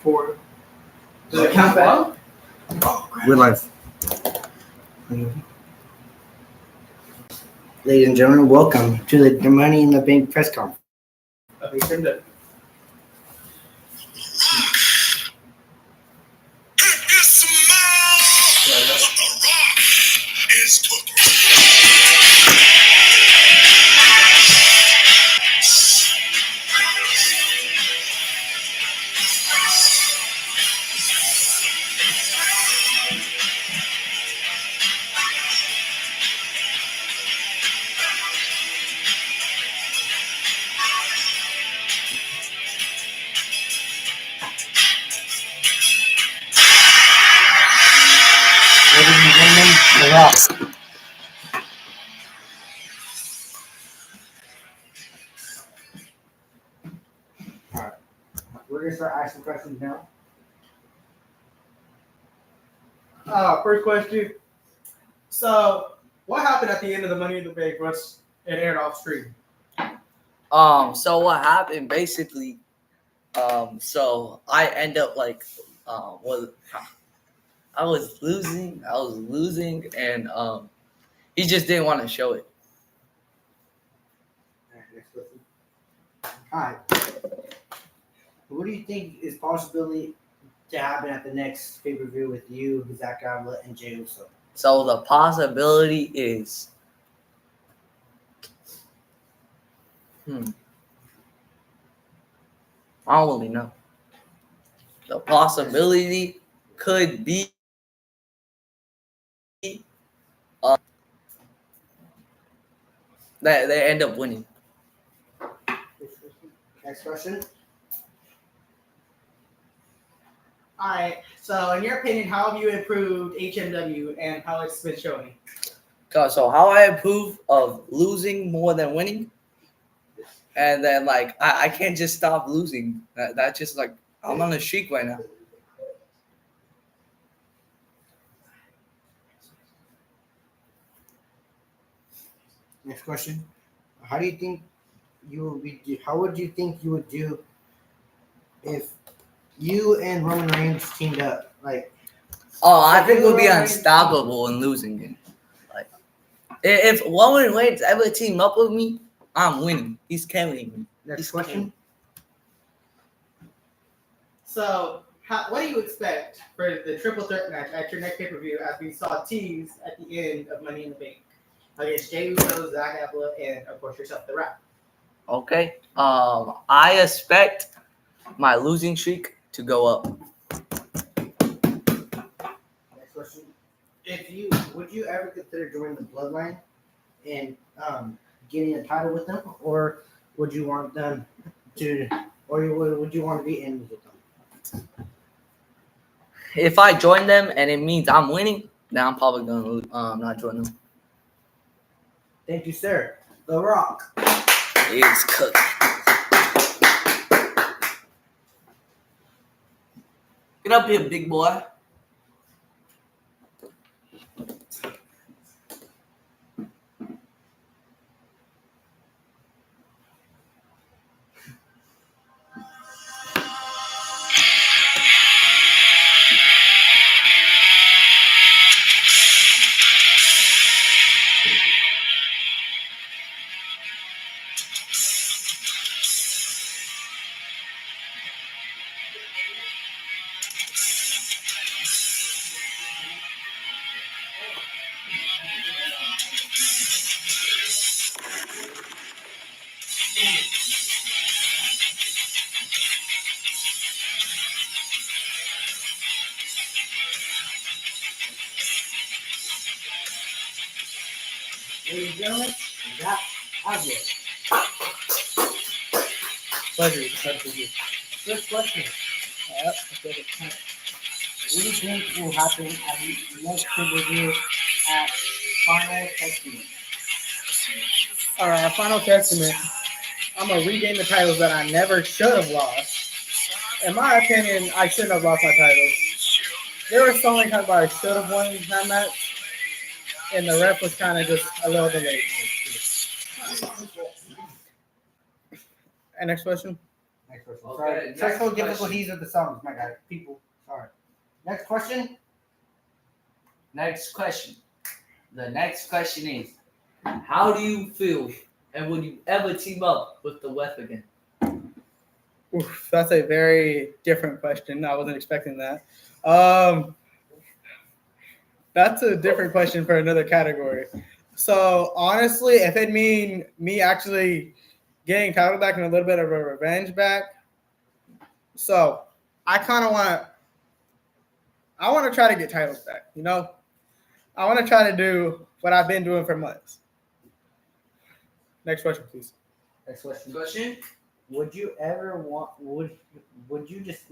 Four. Does it count down? We're live. Ladies and gentlemen, welcome to the Money in the Bank press conference. Ladies and gentlemen, The Rock. Alright, we're going to start asking questions now. First question. So, what happened at the end of the Money in the Bank once it aired off stream? So what happened basically, so I end up I was losing, and he just didn't want to show it. Alright, next question. Alright. What do you think is possibility to happen at the next pay-per-view with you, Zach Avila, and Jey Uso? So the possibility is, I don't really know. The possibility could be that they end up winning. Next question. Alright, so in your opinion, how have you improved HMW and how it's been showing? So how I approve of losing more than winning, and then I can't just stop losing. That's just I'm on a streak right now. Next question. How do you think you will be? How would you think you would do if you and Roman Reigns teamed up? I think we'll be unstoppable in losing it. If Roman Reigns ever team up with me, I'm winning. He's carrying me. Next question. So, what do you expect for the triple threat match at your next pay-per-view as we saw teased at the end of Money in the Bank against Jey Uso, Zach Avila, and of course yourself, The Rock? Okay. I expect my losing streak to go up. Next question. Would you ever consider joining the Bloodline and getting a title with them, or would you want them to, or would you want to be enemies with them? If I join them and it means I'm winning, then I'm probably gonna not join them. Thank you, sir. The Rock. He's cooking. Get up here, big boy. Ladies and gentlemen, Zach Avila. Pleasure. First question. Yep. What do you think will happen at the next pay-per-view at Final Testament? Alright, Final Testament. I'm going to regain the titles that I never should have lost. In my opinion, I shouldn't have lost my titles. There were so many times where I should have won that match, and the ref was kind of just a little delayed. And next question? Next question. Okay, Sorry. next Technical question. difficulties of the songs, my guy. People. Sorry. Next question. Next question. The next question is, how do you feel, and would you ever team up with the WEF again? Oof, that's a very different question. I wasn't expecting that. Um, that's a different question for another category. So honestly, if it mean me actually getting title back and a little bit of a revenge back, so I kind of I want to try to get titles back. You know, I want to try to do what I've been doing for months. Next question, please. Next question. Question? Would you ever want? Would you just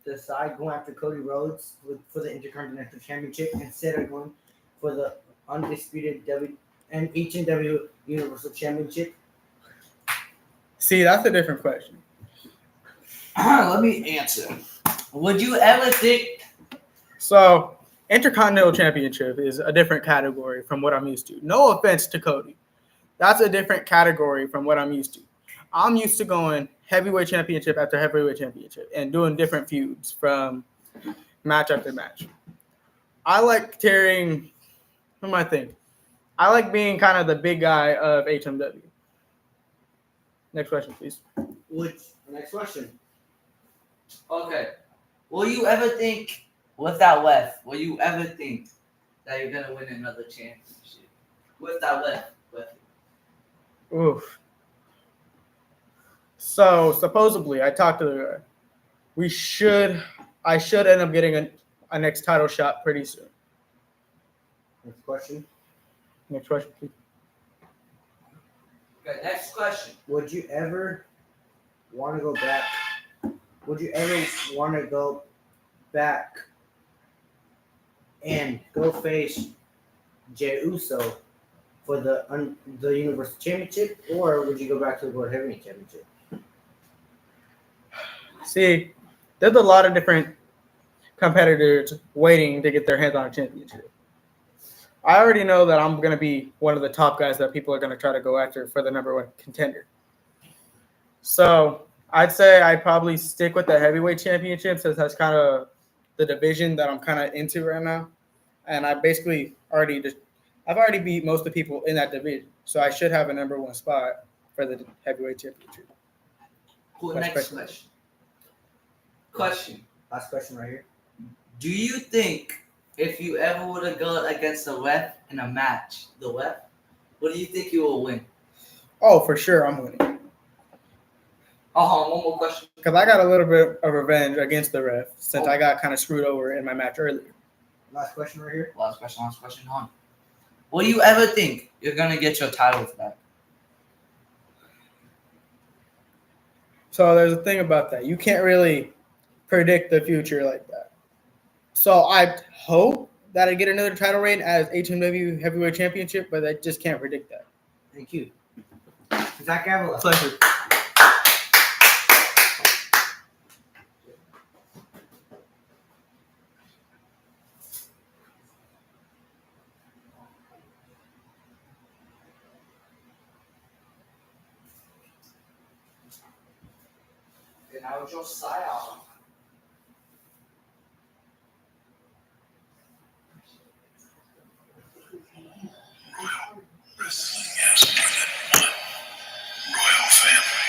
decide going after Cody Rhodes for the Intercontinental Championship instead of going for the undisputed H&W Universal Championship? See, that's a different question. Let me answer. Would you ever think? So, Intercontinental Championship is a different category from what I'm used to. No offense to Cody. That's a different category from what I'm used to. I'm used to going heavyweight championship after heavyweight championship and doing different feuds from match after match. I like carrying, what am I thinking? I like being kind of the big guy of HMW. Next question, please. Next question. Okay. Will you ever think with that WEF? Will you ever think that you're gonna win another championship with that WEF? Oof. So supposedly, I talked to the guy. I should end up getting a next title shot pretty soon. Next question. Next question, please. Okay. Next question. Would you ever want to go back? Would you ever want to go back and go face Jey Uso for the Universal Championship, or would you go back to the World Heavyweight Championship? See, there's a lot of different competitors waiting to get their hands on a championship. I already know that I'm going to be one of the top guys that people are going to try to go after for the number one contender. So I'd say I'd probably stick with the heavyweight championship since that's kind of the division that I'm kind of into right now. And I've already beat most of the people in that division. So I should have a number one spot for the heavyweight championship. Cool. Next Next question. Question. Last question right here. Do you think if you ever would have gone against the WEF in a match, the WEF, what do you think you will win? Oh, for sure, I'm winning. One more question. Because I got a little bit of revenge against the ref since I got kind of screwed over in my match earlier. Last question right here. Last question. On. Will you ever think you're gonna get your titles back? So there's a thing about that. You can't really predict the future like that. So I hope that I get another title reign as HMW Heavyweight Championship, but I just can't predict that. Thank you. Zach Avila. Pleasure. And now Josiah. Wrestling has more than one royal family.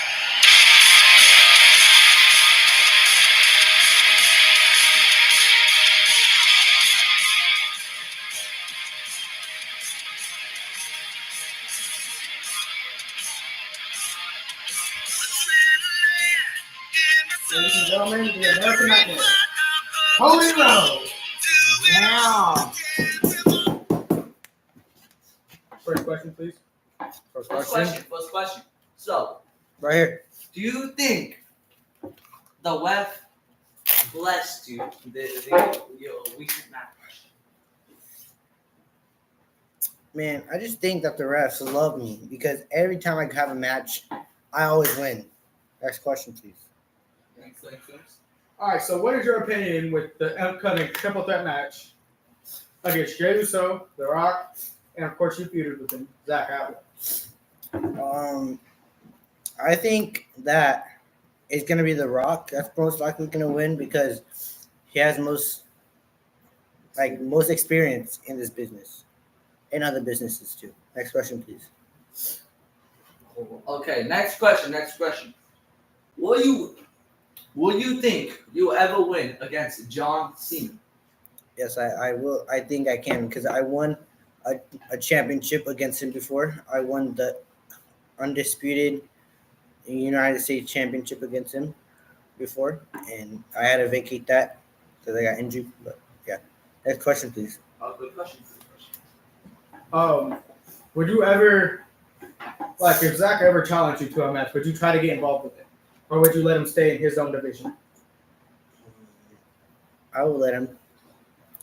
Ladies and gentlemen, the American Nightmare. Cody Rhodes. Now. First question, please. First question. So, Right here. do you think the WEF blessed you your recent match? Man, I just think that the refs love me because every time I have a match, I always win. Next question, please. Thanks. All right, so what is your opinion with the upcoming triple threat match against Jey Uso, The Rock, and of course you feuded with him, Zach Avila? I think that it's gonna be The Rock. That's most likely gonna win because he has most experience in this business and other businesses too. Next question, please. Okay, next question. Next question. Will you think you'll ever win against John Cena? Yes, I will. I think I can because I won a, a championship against him before. I won the undisputed United States Championship against him before, and I had to vacate that because I got injured. But yeah, next question, please. Oh, good question. Would you ever, like, if Zach ever challenged you to a match, would you try to get involved with it, or would you let him stay in his own division? I will let him.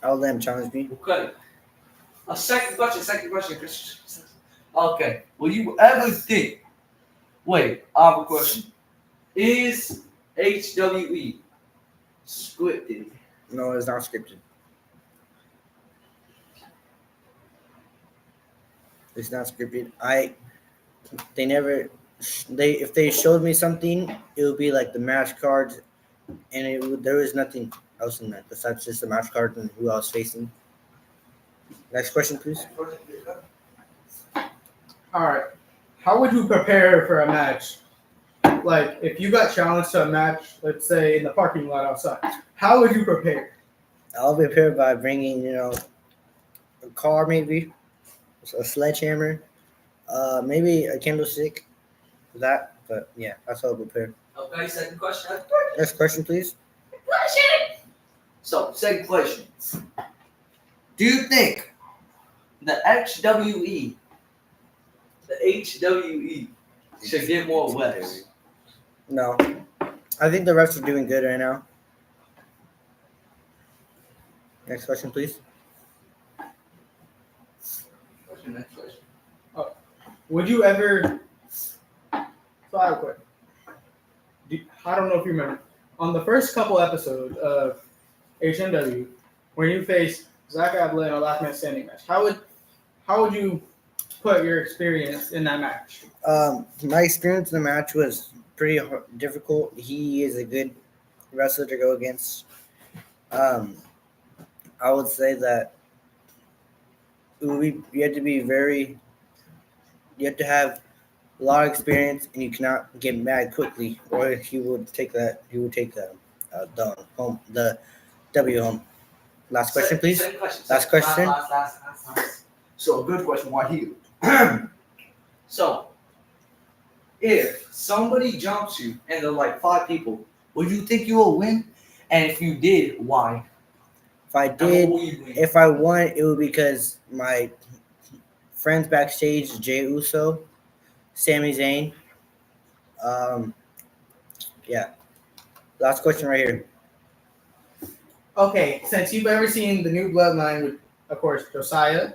I will let him challenge me. Okay. A second question. Second question. Okay. Will you ever think? Wait, I have a question. Is HWE scripted? No, it's not scripted. It's not scripted. They never. If they showed me something, it would be like the match cards, and there was nothing else in that besides just the match card and who I was facing. Next question, please. All right. How would you prepare for a match? Like, if you got challenged to a match, let's say in the parking lot outside, how would you prepare? I'll prepare by bringing, a car, maybe a sledgehammer, maybe a candlestick. That, but yeah, that's how I'll prepare. Okay. Second question. Next question, please. So, second question. Do you think the HWE should get more reps? No, I think the refs are doing good right now. Next question, please. Next question. Would you ever? So I have a question. I don't know if you remember on the first couple episodes of HMW when you faced Zach Abla in a last man standing match. How would you put your experience in that match? My experience in the match was pretty difficult. He is a good wrestler to go against. I would say that you have to be you have to have a lot of experience, and you cannot get mad quickly, or he would take the W home. Last question, please. Second question. Last question. Last. So, a good question. Why here? So, if somebody jumps you and there are like 5 people, would you think you will win? And if you did, why? If I And did, what will you win? if I won, it would be because my friends backstage, Jay Uso, Sami Zayn. Yeah. Last question right here. Okay, since you've ever seen the new Bloodline with, of course, Josiah,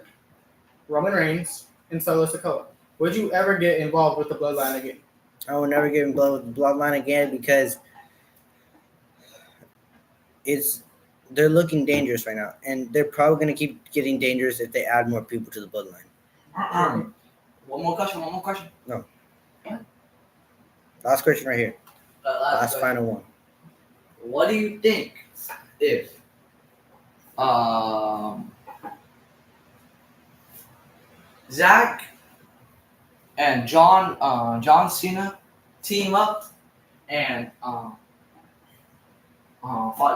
Roman Reigns, and Solo Sikoa, would you ever get involved with the Bloodline again? I will never get involved with the bloodline again because they're looking dangerous right now, and they're probably going to keep getting dangerous if they add more people to the bloodline. One more question. No. Last question right here. Last question. final one. What do you think if Zach and John Cena team up and fought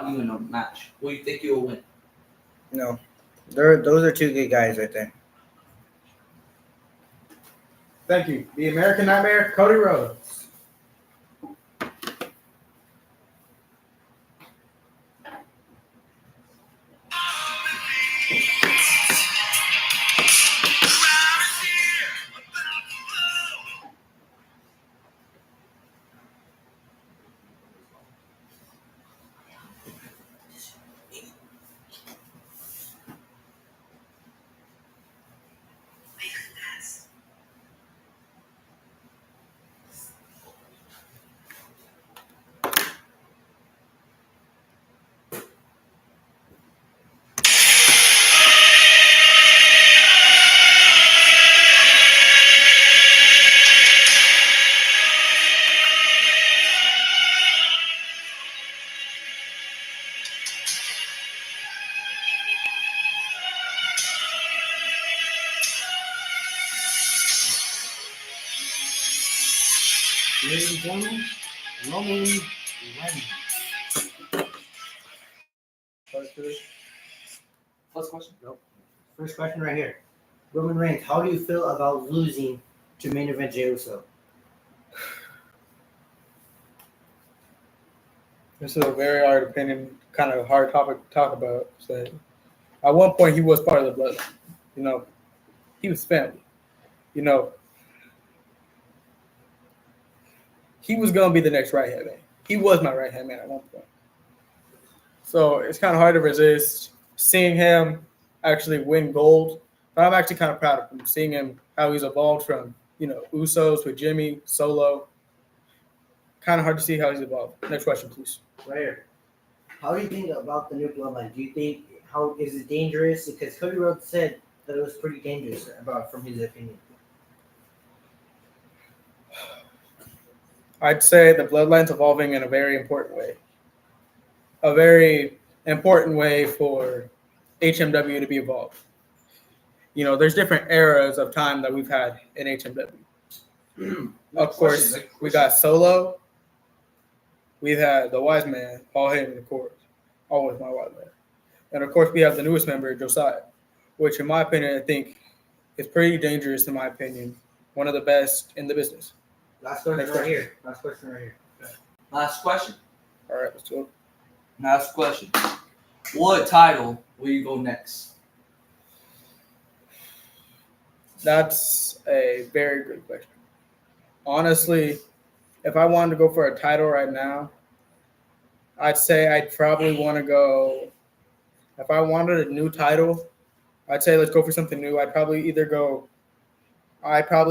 you in a match? What do you think you'll win? No. Those are 2 good guys right there. Thank you. The American Nightmare, Cody Rhodes. ladies and gentlemen, Roman Reigns. First question. First question right here. Roman Reigns, how do you feel about losing to main event Jey Uso? This is a very hard opinion, kind of hard topic to talk about. So, at one point, he was part of the bloodline. You know, he was family. You know, he was gonna be the next right hand man. He was my right hand man at one point. So it's kind of hard to resist seeing him actually win gold. But I'm actually kind of proud of him, seeing him how he's evolved from Usos with Jimmy Solo. Kind of hard to see how he's evolved. Next question, please. Right here. How do you think about the new bloodline? Do you think how is it dangerous? Because Cody Rhodes said that it was pretty dangerous from his opinion. I'd say the bloodline's evolving in a very important way. A very important way for HMW to be evolved. There's different eras of time that we've had in HMW. Of course, we got Solo. We've had the Wise Man, Paul Heyman, of course. Always my Wise Man. And of course, we have the newest member, Josiah, which in my opinion, I think is pretty dangerous in my opinion. One of the best in the business. Last question Next right question. here. Last question right here. Last question. All right, let's go. Last question. What title will you go next? That's a very good question. Honestly, if I wanted to go for a title right now, I'd say I'd probably want to go. If I wanted a new title, I'd say let's go for something new. I'd probably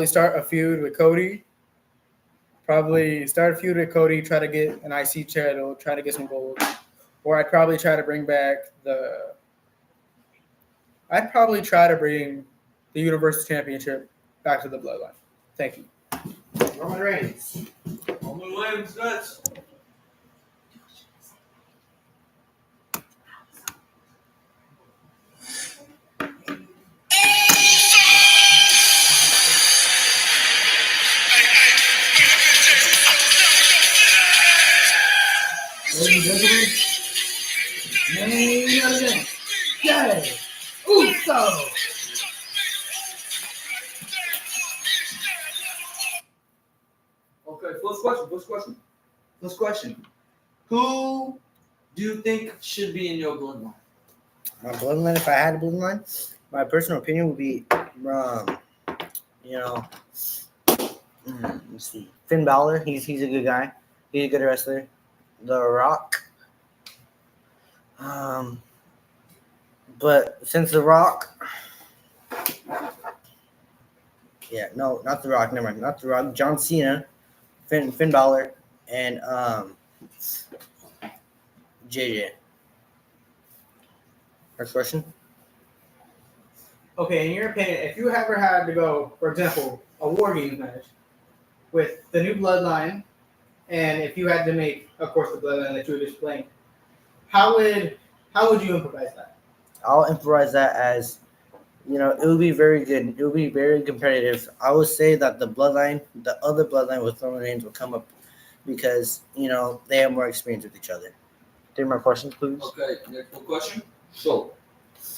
start a feud with Cody. Try to get an IC title, try to get some gold. Or I'd probably try to bring the Universal Championship back to the bloodline. Thank you. Roman Reigns. Roman Reigns next. Ladies and gentlemen, main event. Jey Uso. Okay, First question. Who do you think should be in your bloodline? My bloodline, if I had a bloodline, my personal opinion would be, let's see, Finn Balor. He's a good guy. He's a good wrestler. The Rock. But since The Rock, not The Rock. Never mind, not The Rock. John Cena, Finn Balor, and JJ. Next question. Okay, in your opinion, if you ever had to go, for example, a War Games match with the new bloodline, and if you had to make, of course, the bloodline that you were displaying, how would you improvise that? I'll improvise that as, it would be very good. It would be very competitive. I would say that the other bloodline with Roman Reigns will come up because, they have more experience with each other. 3 more questions, please. Okay, next question. So,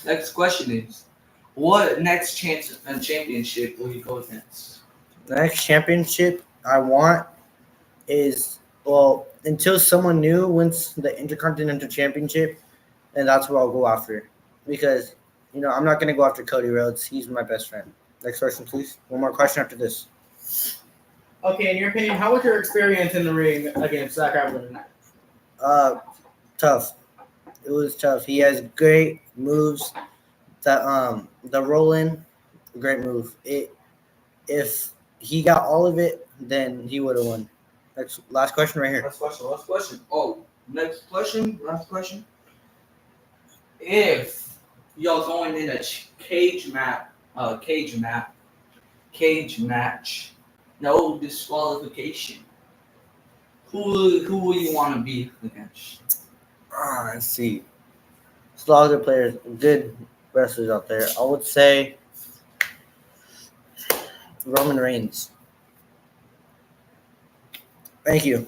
next question is, what next championship will you go against? The next championship I want is, until someone new wins the Intercontinental Championship, and that's what I'll go after. Because, I'm not going to go after Cody Rhodes. He's my best friend. Next question, please. One more question after this. Okay, in your opinion, how was your experience in the ring against Zack Ryder tonight? Tough. It was tough. He has great moves. The roll-in, great move. If he got all of it, then he would have won. Last question right here. Last question. Oh, last question. If you're going in a cage match, no disqualification, who will you want to be against? Let's see. There's a lot of good players, good wrestlers out there. I would say Roman Reigns. Thank you.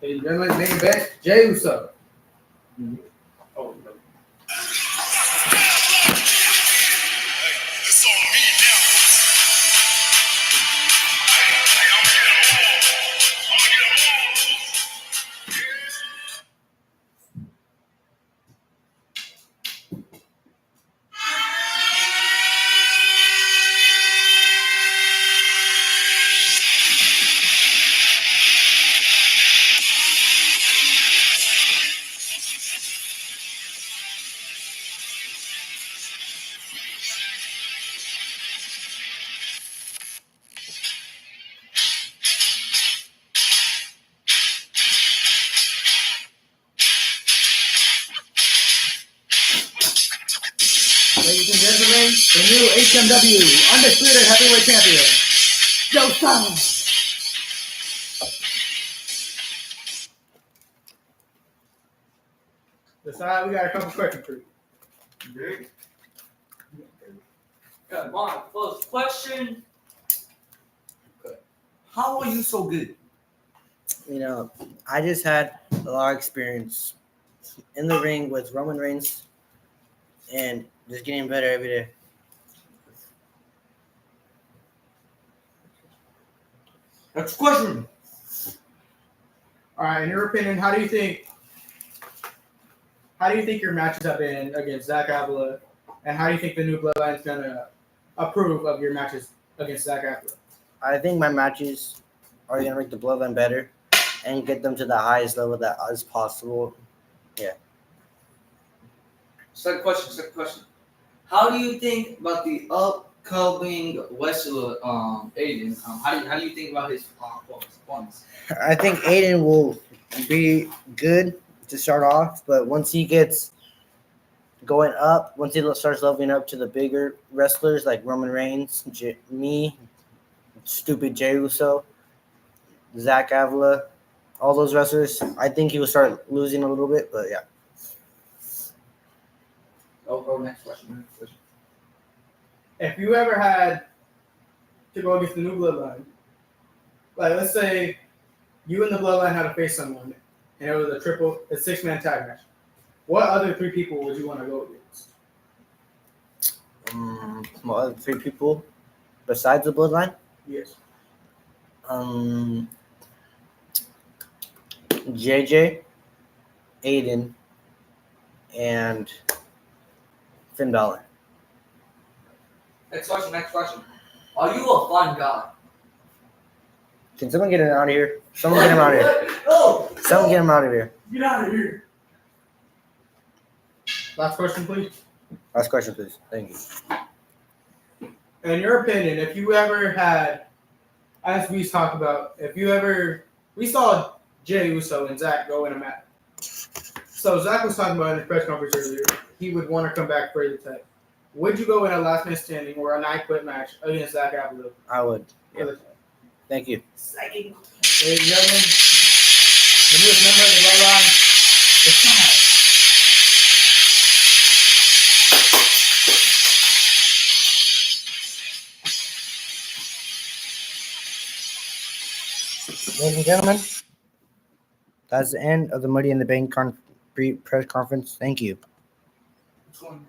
Ladies and gentlemen, main event, Jey Uso. Oh, no. It's on me now. Hey, I'm gonna get 'em all. I'm gonna get 'em all. Ladies and gentlemen, the new HMW Undisputed Heavyweight Champion, Joe Simon. We got a couple questions for you. Okay, my first question. Okay. How are you so good? You know, I just had a lot of experience in the ring with Roman Reigns and just getting better every day. Next question. All right, in your opinion, how do you think your matches have been against Zach Avila, and how do you think the new Bloodline is gonna approve of your matches against Zach Avila? I think my matches are going to make the Bloodline better and get them to the highest level that is possible. Second question. How do you think about the upcoming wrestler, Aiden? How do you think about his performance? I think Aiden will be good to start off, but once he gets going up, once he starts leveling up to the bigger wrestlers like Roman Reigns, me, stupid Jey Uso, Zach Avila, all those wrestlers, I think he will start losing a little bit, but yeah. Oh, next question. If you ever had to go against the new Bloodline, like let's say you and the Bloodline had to face someone, and it was a 6-man tag match, what other 3 people would you want to go against? Some other 3 people besides the Bloodline. Yes. JJ, Aiden, and Finn Balor. Next question. Are you a fun guy? Can someone get him out of here? Someone get him out of here. No. Someone get him out of here. Get out of here. Last question, please. Last question, please. Thank you. In your opinion, if you ever had, as we talked about, we saw Jey Uso and Zach go in a match. So Zach was talking about in the press conference earlier, he would want to come back for the title. Would you go in a last man standing or a I Quit match against Zach Avila? I would. For the title? Thank you. Ladies and gentlemen, the newest member of the Bloodline, the Five. Ladies and gentlemen, that's the end of the Muddy and the Bang press conference. Thank you. Which one?